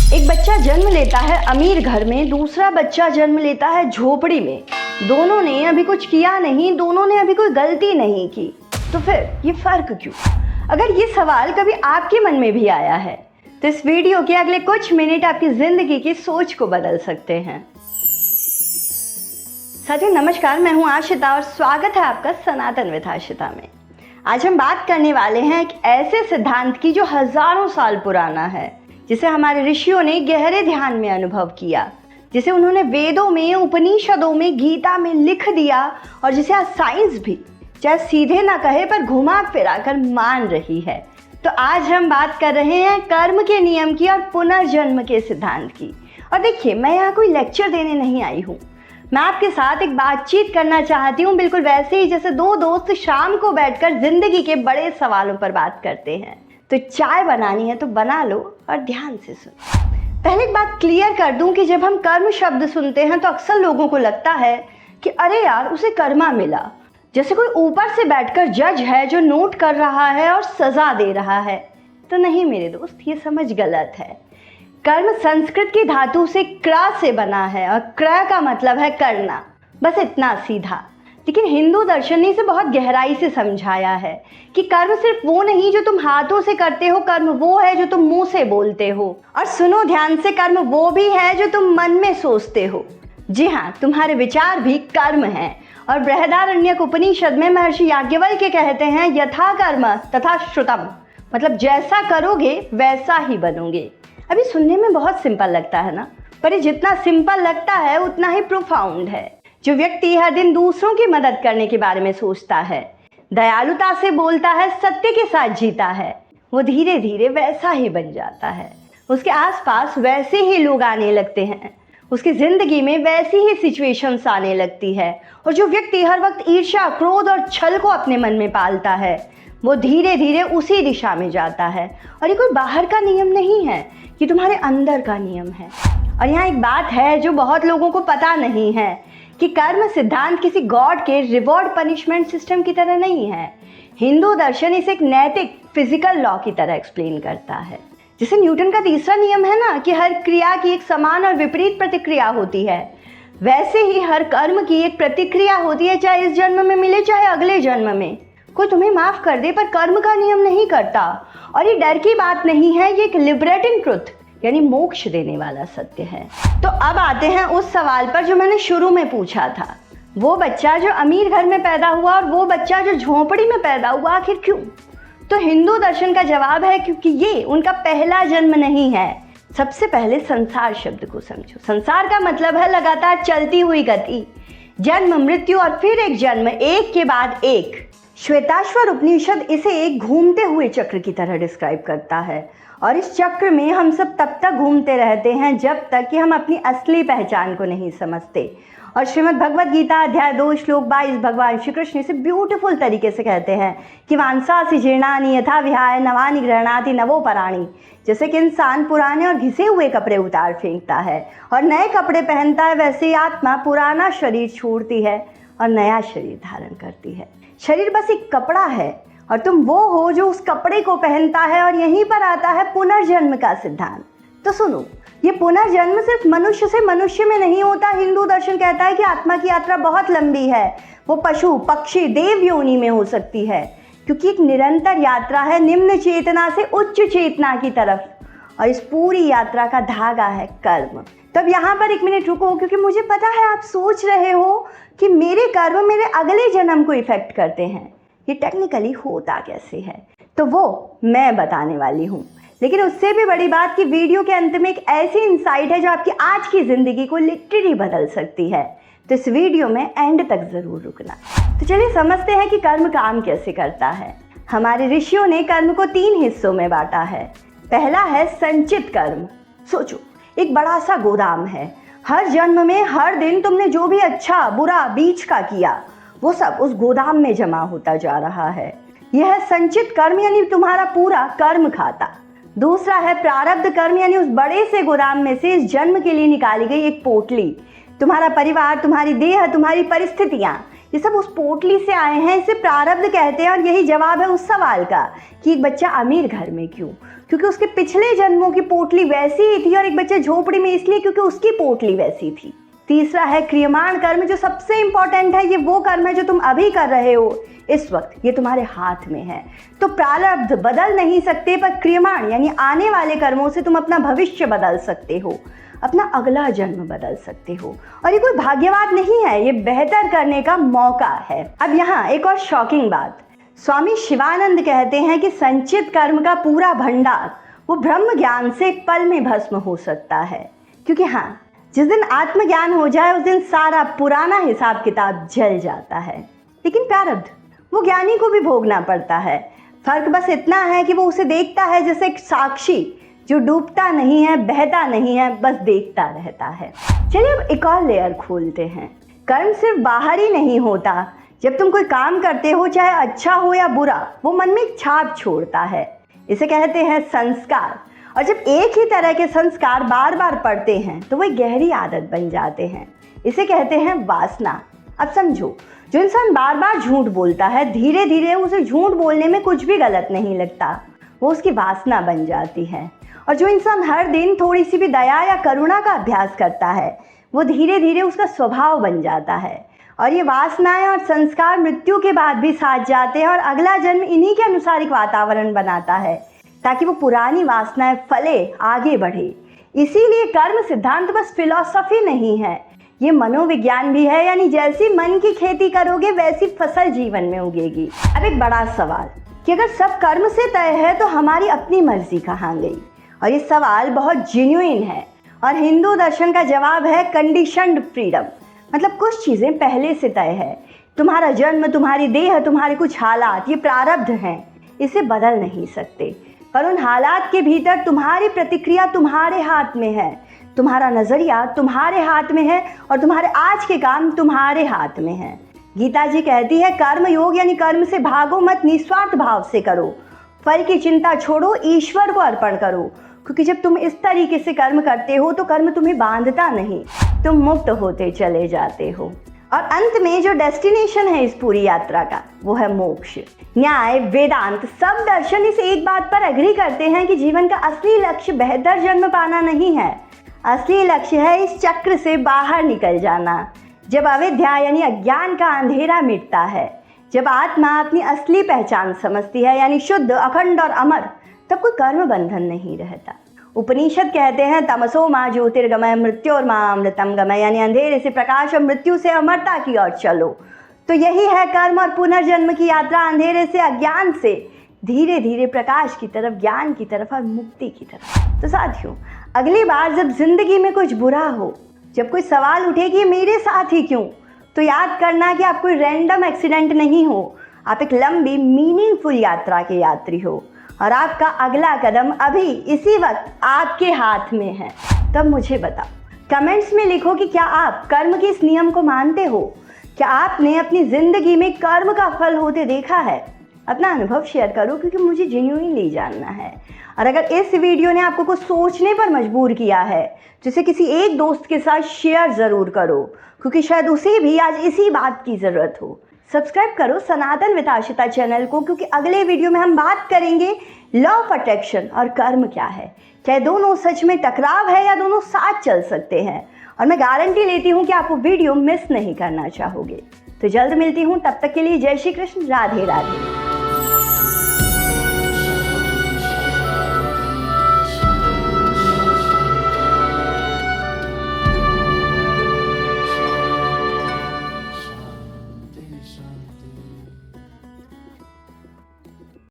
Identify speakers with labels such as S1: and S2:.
S1: एक बच्चा जन्म लेता है अमीर घर में, दूसरा बच्चा जन्म लेता है झोपड़ी में। दोनों ने अभी कुछ किया नहीं, दोनों ने अभी कोई गलती नहीं की, तो फिर ये फर्क क्यों? अगर ये सवाल कभी आपके मन में भी आया है तो इस वीडियो के अगले कुछ मिनट आपकी जिंदगी की सोच को बदल सकते हैं। साथियों नमस्कार, मैं हूं आशिता और स्वागत है आपका सनातन विद आशिता में। आज हम बात करने वाले हैं एक ऐसे सिद्धांत की जो हजारों साल पुराना है, जिसे हमारे ऋषियों ने गहरे ध्यान में अनुभव किया, जिसे उन्होंने वेदों में, उपनिषदों में, गीता में लिख दिया और जिसे आज साइंस भी चाहे सीधे ना कहे पर घुमा फिरा कर मान रही है। तो आज हम बात कर रहे हैं कर्म के नियम की और पुनर्जन्म के सिद्धांत की। और देखिए, मैं यहाँ कोई लेक्चर देने नहीं आई हूँ, मैं आपके साथ एक बातचीत करना चाहती हूँ, बिल्कुल वैसे ही जैसे दो दोस्त शाम को बैठकर जिंदगी के बड़े सवालों पर बात करते हैं। तो चाय बनानी है तो बना लो और ध्यान से सुनो। पहले एक बात क्लियर कर दूं कि जब हम कर्म शब्द सुनते हैं तो अक्सर लोगों को लगता है कि अरे यार उसे कर्मा मिला, जैसे कोई ऊपर से बैठकर जज है जो नोट कर रहा है और सजा दे रहा है। तो नहीं मेरे दोस्त, ये समझ गलत है। कर्म संस्कृत की धातु से क्र से बना है और क्र का मतलब है करना, बस इतना सीधा। लेकिन हिंदू दर्शन ने इसे बहुत गहराई से समझाया है कि कर्म सिर्फ वो नहीं जो तुम हाथों से करते हो, कर्म वो है जो तुम मुंह से बोलते हो। और सुनो ध्यान से, कर्म वो भी है जो तुम मन में सोचते हो। जी हाँ, तुम्हारे विचार भी कर्म हैं। और बृहदारण्यक उपनिषद में महर्षि याज्ञवल्क्य कहते हैं यथा कर्म तथा श्रुतम, मतलब जैसा करोगे वैसा ही बनोगे। अभी सुनने में बहुत सिंपल लगता है ना, पर ये जितना सिंपल लगता है उतना ही प्रोफाउंड है। जो व्यक्ति हर दिन दूसरों की मदद करने के बारे में सोचता है, दयालुता से बोलता है, सत्य के साथ जीता है, वो धीरे धीरे वैसा ही बन जाता है। उसके आसपास वैसे ही लोग आने लगते हैं, उसकी जिंदगी में वैसी ही सिचुएशंस आने लगती है। और जो व्यक्ति हर वक्त ईर्ष्या, क्रोध और छल को अपने मन में पालता है, वो धीरे धीरे उसी दिशा में जाता है। और ये कोई बाहर का नियम नहीं है, ये तुम्हारे अंदर का नियम है। और यहाँ एक बात है जो बहुत लोगों को पता नहीं है कि कर्म सिद्धांत किसी गॉड के रिवॉर्ड पनिशमेंट सिस्टम की तरह नहीं है। हिंदू दर्शन इसे एक नैतिक फिजिकल लॉ की तरह एक्सप्लेन करता है। जैसे न्यूटन का तीसरा नियम है ना कि हर क्रिया की एक समान और विपरीत प्रतिक्रिया होती है, वैसे ही हर कर्म की एक प्रतिक्रिया होती है, चाहे इस जन्म में मिले चाहे अगले जन्म में। कोई तुम्हें माफ कर दे पर कर्म का नियम नहीं करता। और ये डर की बात नहीं है, ये एक लिबरेटिंग ट्रुथ यानी मोक्ष देने वाला सत्य है। तो अब आते हैं उस सवाल पर जो मैंने शुरू में पूछा था, वो बच्चा जो अमीर घर में पैदा हुआ और वो बच्चा जो झोंपड़ी में पैदा हुआ, आखिर क्यों? तो हिंदू दर्शन का जवाब है क्योंकि ये उनका पहला जन्म नहीं है। सबसे पहले संसार शब्द को समझो। संसार का मतलब है लगातार चलती हुई गति, जन्म, मृत्यु और फिर एक जन्म, एक के बाद एक। श्वेताश्वर उपनिषद इसे एक घूमते हुए चक्र की तरह डिस्क्राइब करता है। और इस चक्र में हम सब तब तक घूमते रहते हैं जब तक कि हम अपनी असली पहचान को नहीं समझते। और श्रीमद् भगवद गीता अध्याय 2 श्लोक 22 भगवान श्री कृष्ण इसे ब्यूटीफुल तरीके से कहते हैं कि वांसासी जीर्णानि यथा विहाय नवानि गृह्णाति नवो पराणि। जैसे कि इंसान पुराने और घिसे हुए कपड़े उतार फेंकता है और नए कपड़े पहनता है, वैसे ही आत्मा पुराना शरीर छोड़ती है और नया शरीर धारण करती है। शरीर बस एक कपड़ा है और तुम वो हो जो उस कपड़े को पहनता है। और यहीं पर आता है पुनर्जन्म का सिद्धांत। तो सुनो, ये पुनर्जन्म सिर्फ मनुष्य से मनुष्य में नहीं होता। हिंदू दर्शन कहता है कि आत्मा की यात्रा बहुत लंबी है, वो पशु, पक्षी, देव योनि में हो सकती है, क्योंकि एक निरंतर यात्रा है निम्न चेतना से उच्च चेतना की तरफ। और इस पूरी यात्रा का धागा है कर्म। तो अब यहाँ पर एक मिनट रुको, क्योंकि मुझे पता है आप सोच रहे हो कि मेरे कर्म मेरे अगले जन्म को इफेक्ट करते हैं। ये टेक्निकली होता कैसे है, तो वो मैं बताने वाली हूँ। लेकिन उससे भी बड़ी बात कि वीडियो के अंत में एक ऐसी इंसाइट है जो आपकी आज की जिंदगी को लिटरली बदल सकती है। तो इस वीडियो में एंड तक जरूर रुकना। तो चलिए समझते हैं कि कर्म काम कैसे करता है। हमारे ऋषियों ने कर्म को 3 हिस्सों में बांटा है। पहला है संचित कर्म। सोचो, एक बड़ा सा गोदाम है, हर जन्म में हर दिन तुमने जो भी अच्छा बुरा बीच का किया वो सब उस गोदाम में जमा होता जा रहा है। यह है संचित कर्म यानी तुम्हारा पूरा कर्म खाता। दूसरा है प्रारब्ध कर्म यानी उस बड़े से गोदाम में से इस जन्म के लिए निकाली गई एक पोटली। तुम्हारा परिवार, तुम्हारी देह, तुम्हारी परिस्थितियां, ये सब उस पोटली से आए हैं, इसे प्रारब्ध कहते हैं। और यही जवाब है उस सवाल का कि एक बच्चा अमीर घर में क्यों? क्योंकि उसके पिछले जन्मों की पोटली वैसी ही थी, और एक बच्चा झोपड़ी में इसलिए क्योंकि उसकी पोटली वैसी थी। तीसरा है क्रियमाण कर्म, जो सबसे इंपॉर्टेंट है। ये वो कर्म है जो तुम अभी कर रहे हो इस वक्त, ये तुम्हारे हाथ में है। तो प्रारब्ध बदल नहीं सकते, पर क्रियमाण यानी आने वाले कर्मों से तुम अपना भविष्य बदल सकते हो, अपना अगला जन्म बदल सकते हो। और ये कोई भाग्यवाद नहीं है, ये बेहतर करने का मौका है। अब यहाँ एक और शॉकिंग बात, स्वामी शिवानंद कहते हैं कि संचित कर्म का पूरा भंडार वो ब्रह्म ज्ञान से एक पल में भस्म हो सकता है। क्योंकि हाँ, जिस दिन आत्मज्ञान हो जाए उस दिन सारा पुराना हिसाब किताब जल जाता है। लेकिन प्रारब्ध वो ज्ञानी को भी भोगना पड़ता है। फर्क बस इतना है कि वो उसे देखता है जैसे एक साक्षी जो डूबता नहीं है, बहता नहीं है, बस देखता रहता है। चलिए अब एक और लेयर खोलते हैं। कर्म सिर्फ बाहर ही नहीं होता। जब तुम कोई काम करते हो, चाहे अच्छा हो या बुरा, वो मन में एक छाप छोड़ता है। इसे कहते हैं संस्कार। और जब एक ही तरह के संस्कार बार बार पड़ते हैं तो वो एक गहरी आदत बन जाते हैं। इसे कहते हैं वासना। अब समझो, जो इंसान बार बार झूठ बोलता है, धीरे धीरे उसे झूठ बोलने में कुछ भी गलत नहीं लगता, वो उसकी वासना बन जाती है। और जो इंसान हर दिन थोड़ी सी भी दया या करुणा का अभ्यास करता है, वो धीरे धीरे उसका स्वभाव बन जाता है। और ये वासनाएं और संस्कार मृत्यु के बाद भी साथ जाते हैं, और अगला जन्म इन्हीं के अनुसार एक वातावरण बनाता है ताकि वो पुरानी वासनाएं फले, आगे बढ़े। इसीलिए कर्म सिद्धांत बस फिलॉसफी नहीं है, ये मनोविज्ञान भी है। यानी जैसी मन की खेती करोगे वैसी फसल जीवन में उगेगी। अब एक बड़ा सवाल कि अगर सब कर्म से तय है तो हमारी अपनी मर्जी कहाँ गई? और ये सवाल बहुत जेन्युइन है। और हिंदू दर्शन का जवाब है कंडीशनड फ्रीडम। मतलब कुछ चीज़ें पहले से तय है। तुम्हारा जन्म, तुम्हारी देह, तुम्हारे कुछ हालात, ये प्रारब्ध हैं, इसे बदल नहीं सकते। पर उन हालात के भीतर तुम्हारी प्रतिक्रिया तुम्हारे हाथ में है, तुम्हारा नजरिया तुम्हारे हाथ में है, और तुम्हारे आज के काम तुम्हारे हाथ में है। गीता जी कहती है कर्म योग यानी कर्म से भागो मत, निस्वार्थ भाव से करो, फल की चिंता छोड़ो, ईश्वर को अर्पण करो। क्योंकि जब तुम इस तरीके से कर्म करते हो तो कर्म तुम्हें बांधता नहीं, तुम मुक्त होते चले जाते हो। और अंत में जो डेस्टिनेशन है इस पूरी यात्रा का, वो है मोक्ष। न्याय, वेदांत, सब दर्शन इस एक बात पर एग्री करते हैं कि जीवन का असली लक्ष्य बेहतर जन्म पाना नहीं है। असली लक्ष्य है इस चक्र से बाहर निकल जाना। जब अविद्या यानी अज्ञान का अंधेरा मिटता है, जब आत्मा अपनी असली पहचान समझती है यानी शुद्ध, अखंड और अमर, तब कोई कर्म बंधन नहीं रहता। उपनिषद कहते हैं तमसो माँ ज्योतिर्गमय मृत्योर माँ अमृतम गमय, यानी अंधेरे से प्रकाश और मृत्यु से अमरता की ओर चलो। तो यही है कर्म और पुनर्जन्म की यात्रा, अंधेरे से, अज्ञान से धीरे धीरे प्रकाश की तरफ, ज्ञान की तरफ और मुक्ति की तरफ। तो साथियों, अगली बार जब जिंदगी में कुछ बुरा हो, जब कोई सवाल उठे कि मेरे साथ ही क्यों, तो याद करना कि आप कोई रैंडम एक्सीडेंट नहीं हो, आप एक लंबी मीनिंगफुल यात्रा के यात्री हो। और आपका अगला कदम अभी इसी वक्त आपके हाथ में है। तब मुझे बताओ, कमेंट्स में लिखो कि क्या आप कर्म के इस नियम को मानते हो? क्या आपने अपनी ज़िंदगी में कर्म का फल होते देखा है? अपना अनुभव शेयर करो, क्योंकि मुझे जेन्युइनली जानना है। और अगर इस वीडियो ने आपको कुछ सोचने पर मजबूर किया है, तो इसे किसी एक दोस्त के साथ शेयर ज़रूर करो, क्योंकि शायद उसे भी आज इसी बात की ज़रूरत हो। सब्सक्राइब करो सनातन विद आशिता चैनल को, क्योंकि अगले वीडियो में हम बात करेंगे लॉ ऑफ अट्रैक्शन और कर्म क्या है। क्या दोनों सच में टकराव है या दोनों साथ चल सकते हैं? और मैं गारंटी लेती हूँ कि आप वो वीडियो मिस नहीं करना चाहोगे। तो जल्द मिलती हूँ, तब तक के लिए जय श्री कृष्ण, राधे राधे।